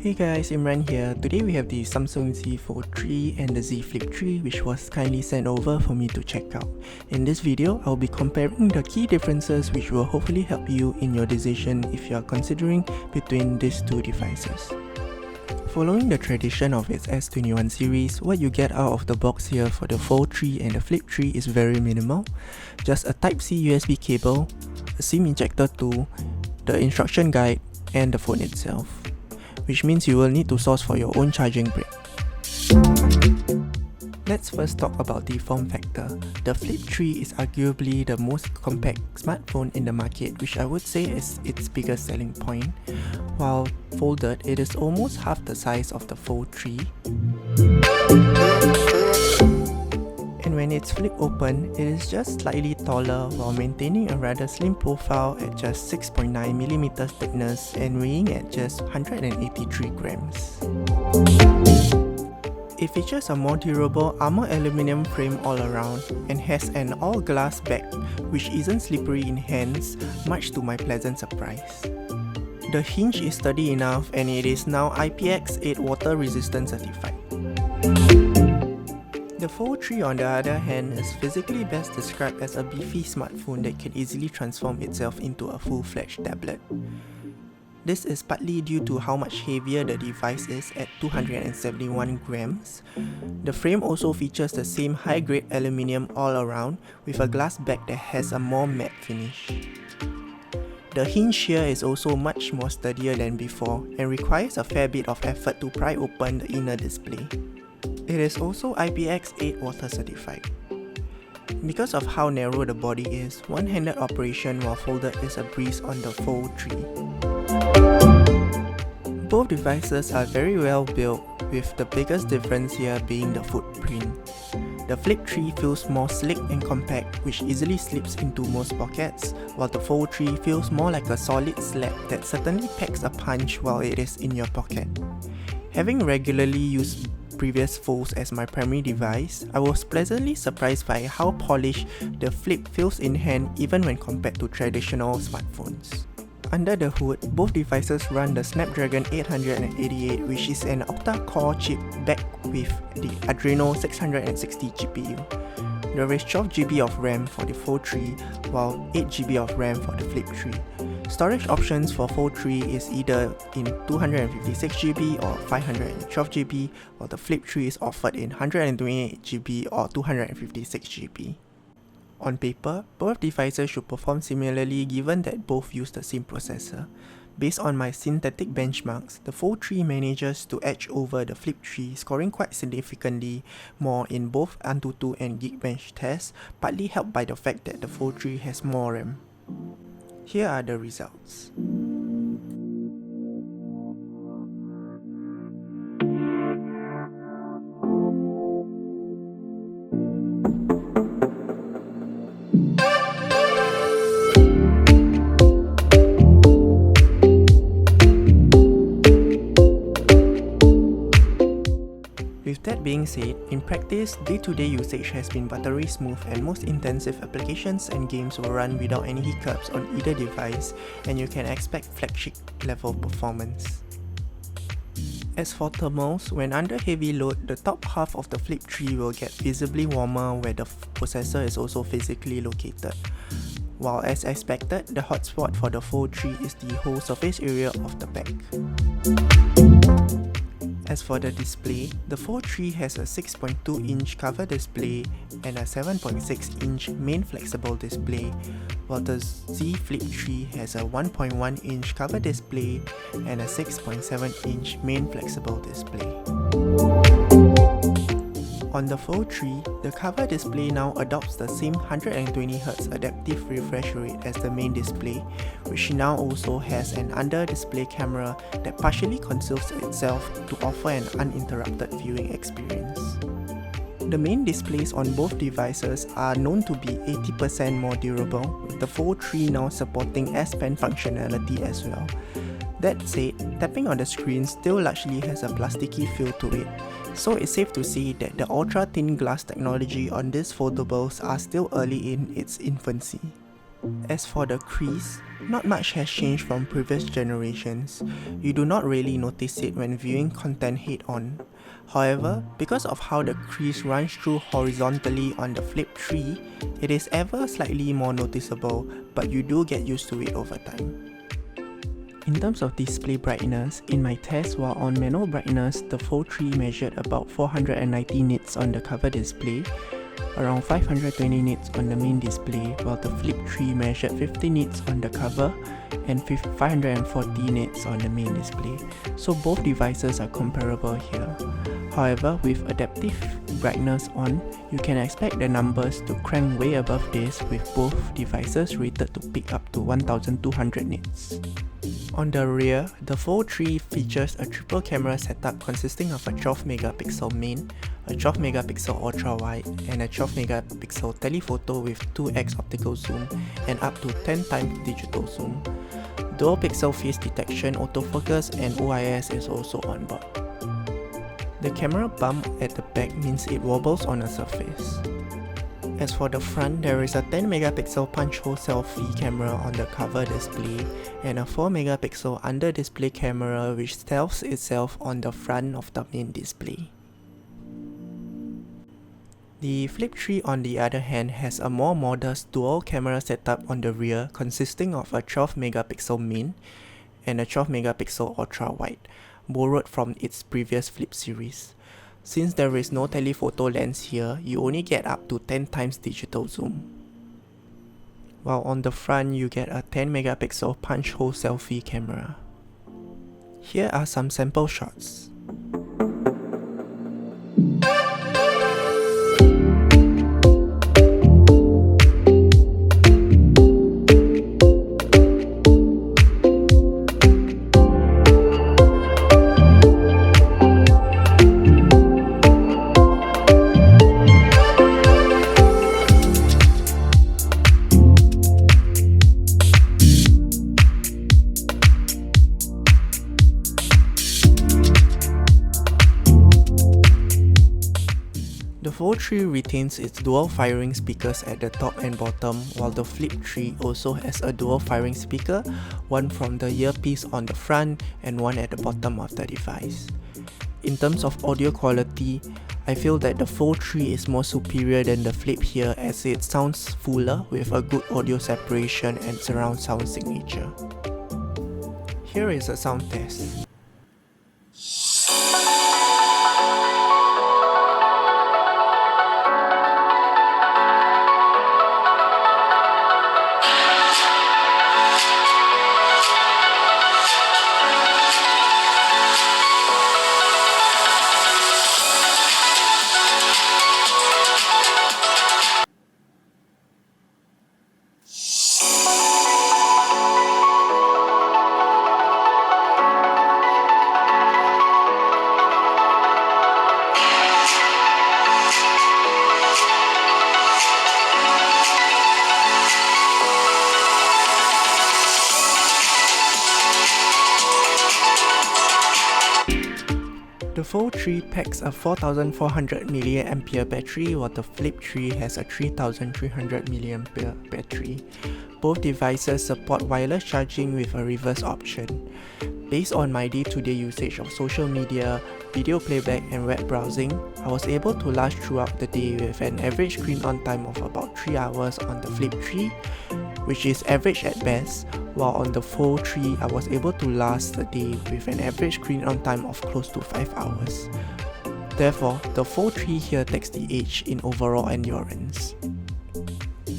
Hey guys, Imran here. Today we have the Samsung Z Fold 3 and the Z Flip 3, which was kindly sent over for me to check out. In this video, I'll be comparing the key differences which will hopefully help you in your decision if you are considering between these two devices. Following the tradition of its S21 series, what you get out of the box here for the Fold 3 and the Flip 3 is very minimal. Just a Type-C USB cable, a SIM ejector tool, the instruction guide, and the phone itself, which means you will need to source for your own charging brick. Let's first talk about the form factor. The Flip 3 is arguably the most compact smartphone in the market, which I would say is its biggest selling point. While folded, it is almost half the size of the Fold 3. And when it's flip open, it is just slightly taller while maintaining a rather slim profile at just 6.9mm thickness and weighing at just 183 grams. It features a more durable armor aluminum frame all around and has an all-glass back which isn't slippery in hands, much to my pleasant surprise. The hinge is sturdy enough and it is now IPX8 water resistant certified. The Fold 3 on the other hand is physically best described as a beefy smartphone that can easily transform itself into a full-fledged tablet. This is partly due to how much heavier the device is at 271 grams. The frame also features the same high-grade aluminium all around with a glass back that has a more matte finish. The hinge here is also much more sturdier than before and requires a fair bit of effort to pry open the inner display. It is also IPX8 water certified. Because of how narrow the body is, one-handed operation while folded is a breeze on the Fold 3. Both devices are very well built, with the biggest difference here being the footprint. The Flip 3 feels more slick and compact, which easily slips into most pockets, while the Fold 3 feels more like a solid slab that certainly packs a punch while it is in your pocket. Having regularly used previous folds as my primary device, I was pleasantly surprised by how polished the Flip feels in hand even when compared to traditional smartphones. Under the hood, both devices run the Snapdragon 888, which is an octa-core chip backed with the Adreno 660 GPU. There is 12GB of RAM for the Fold 3, while 8GB of RAM for the Flip 3. Storage options for Fold 3 is either in 256GB or 512GB, while the Flip 3 is offered in 128GB or 256GB. On paper, both devices should perform similarly given that both use the same processor. Based on my synthetic benchmarks, the Fold 3 manages to edge over the Flip 3, scoring quite significantly more in both Antutu and Geekbench tests, partly helped by the fact that the Fold 3 has more RAM. Here are the results. With that being said, in practice, day-to-day usage has been buttery smooth and most intensive applications and games will run without any hiccups on either device, and you can expect flagship level performance. As for thermals, when under heavy load, the top half of the Flip 3 will get visibly warmer where the processor is also physically located. While as expected, the hotspot for the Fold 3 is the whole surface area of the back. As for the display, the Fold 3 has a 6.2-inch cover display and a 7.6-inch main flexible display, while the Z Flip 3 has a 1.1-inch cover display and a 6.7-inch main flexible display. On the Fold 3, the cover display now adopts the same 120Hz adaptive refresh rate as the main display, which now also has an under-display camera that partially conceals itself to offer an uninterrupted viewing experience. The main displays on both devices are known to be 80% more durable, with the Fold 3 now supporting S Pen functionality as well. That said, tapping on the screen still largely has a plasticky feel to it, so it's safe to say that the ultra-thin glass technology on these foldables are still early in its infancy. As for the crease, not much has changed from previous generations. You do not really notice it when viewing content head-on. However, because of how the crease runs through horizontally on the Flip 3, it is ever slightly more noticeable, but you do get used to it over time. In terms of display brightness, in my test while on manual brightness, the Fold 3 measured about 490 nits on the cover display, around 520 nits on the main display, while the Flip 3 measured 50 nits on the cover and 540 nits on the main display, so both devices are comparable here. However, with adaptive brightness on, you can expect the numbers to crank way above this, with both devices rated to pick up to 1200 nits. On the rear, the Fold 3 features a triple camera setup consisting of a 12MP main, a 12MP ultra-wide, and a 12MP telephoto with 2x optical zoom and up to 10x digital zoom. Dual pixel face detection, autofocus, and OIS is also on board. The camera bump at the back means it wobbles on a surface. As for the front, there is a 10MP punch hole selfie camera on the cover display and a 4MP under display camera which stealths itself on the front of the main display. The Flip 3 on the other hand has a more modest dual camera setup on the rear consisting of a 12MP main and a 12MP ultra wide, borrowed from its previous Flip series. Since there is no telephoto lens here, you only get up to 10x digital zoom. While on the front, you get a 10MP punch hole selfie camera. Here are some sample shots. The Fold 3 retains its dual firing speakers at the top and bottom, while the Flip 3 also has a dual firing speaker, one from the earpiece on the front and one at the bottom of the device. In terms of audio quality, I feel that the Fold 3 is more superior than the Flip here as it sounds fuller with a good audio separation and surround sound signature. Here is a sound test. The Fold 3 packs a 4400 mAh battery while the Flip 3 has a 3300 mAh battery. Both devices support wireless charging with a reverse option. Based on my day-to-day usage of social media, video playback and web browsing, I was able to last throughout the day with an average screen on time of about 3 hours on the Flip 3, which is average at best, while on the Fold 3 I was able to last the day with an average screen on time of close to 5 hours. Therefore, the Fold 3 here takes the edge in overall endurance.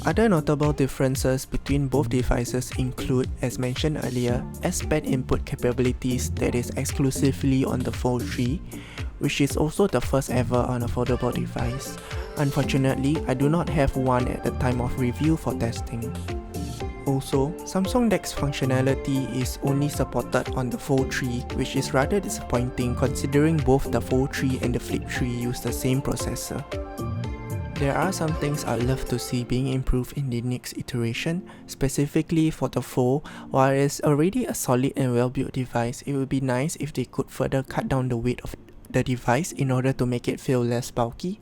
Other notable differences between both devices include, as mentioned earlier, S-Pen input capabilities that is exclusively on the Fold 3, which is also the first ever on a foldable device. Unfortunately, I do not have one at the time of review for testing. Also, Samsung DeX functionality is only supported on the Fold 3, which is rather disappointing considering both the Fold 3 and the Flip 3 use the same processor. There are some things I'd love to see being improved in the next iteration, specifically for the Fold. While it is already a solid and well-built device, it would be nice if they could further cut down the weight of the device in order to make it feel less bulky.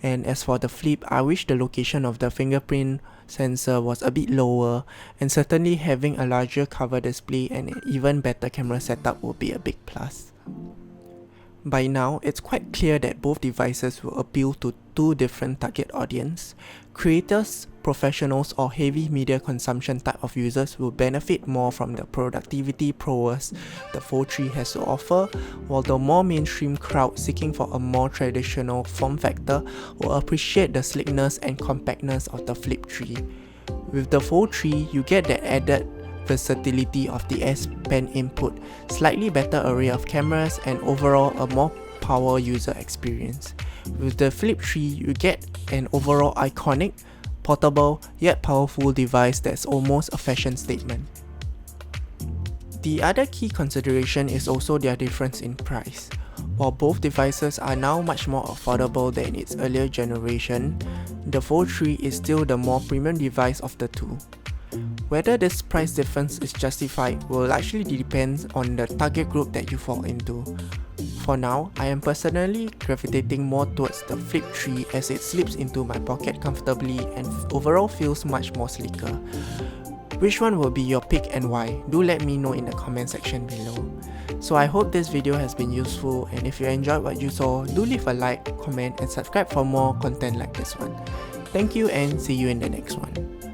And as for the Flip, I wish the location of the fingerprint sensor was a bit lower, and certainly having a larger cover display and an even better camera setup will be a big plus. By now, it's quite clear that both devices will appeal to two different target audience. Creators, professionals, or heavy media consumption type of users will benefit more from the productivity prowess the Fold 3 has to offer, while the more mainstream crowd seeking for a more traditional form factor will appreciate the sleekness and compactness of the Flip 3. With the Fold 3, you get that added versatility of the S Pen input, slightly better array of cameras, and overall a more power user experience. With the Flip 3, you get an overall iconic, portable, yet powerful device that's almost a fashion statement. The other key consideration is also their difference in price. While both devices are now much more affordable than its earlier generation, the Fold 3 is still the more premium device of the two. Whether this price difference is justified will largely depend on the target group that you fall into. For now, I am personally gravitating more towards the Flip 3 as it slips into my pocket comfortably and overall feels much more sleeker. Which one will be your pick and why? Do let me know in the comment section below. So I hope this video has been useful, and if you enjoyed what you saw, do leave a like, comment, and subscribe for more content like this one. Thank you and see you in the next one.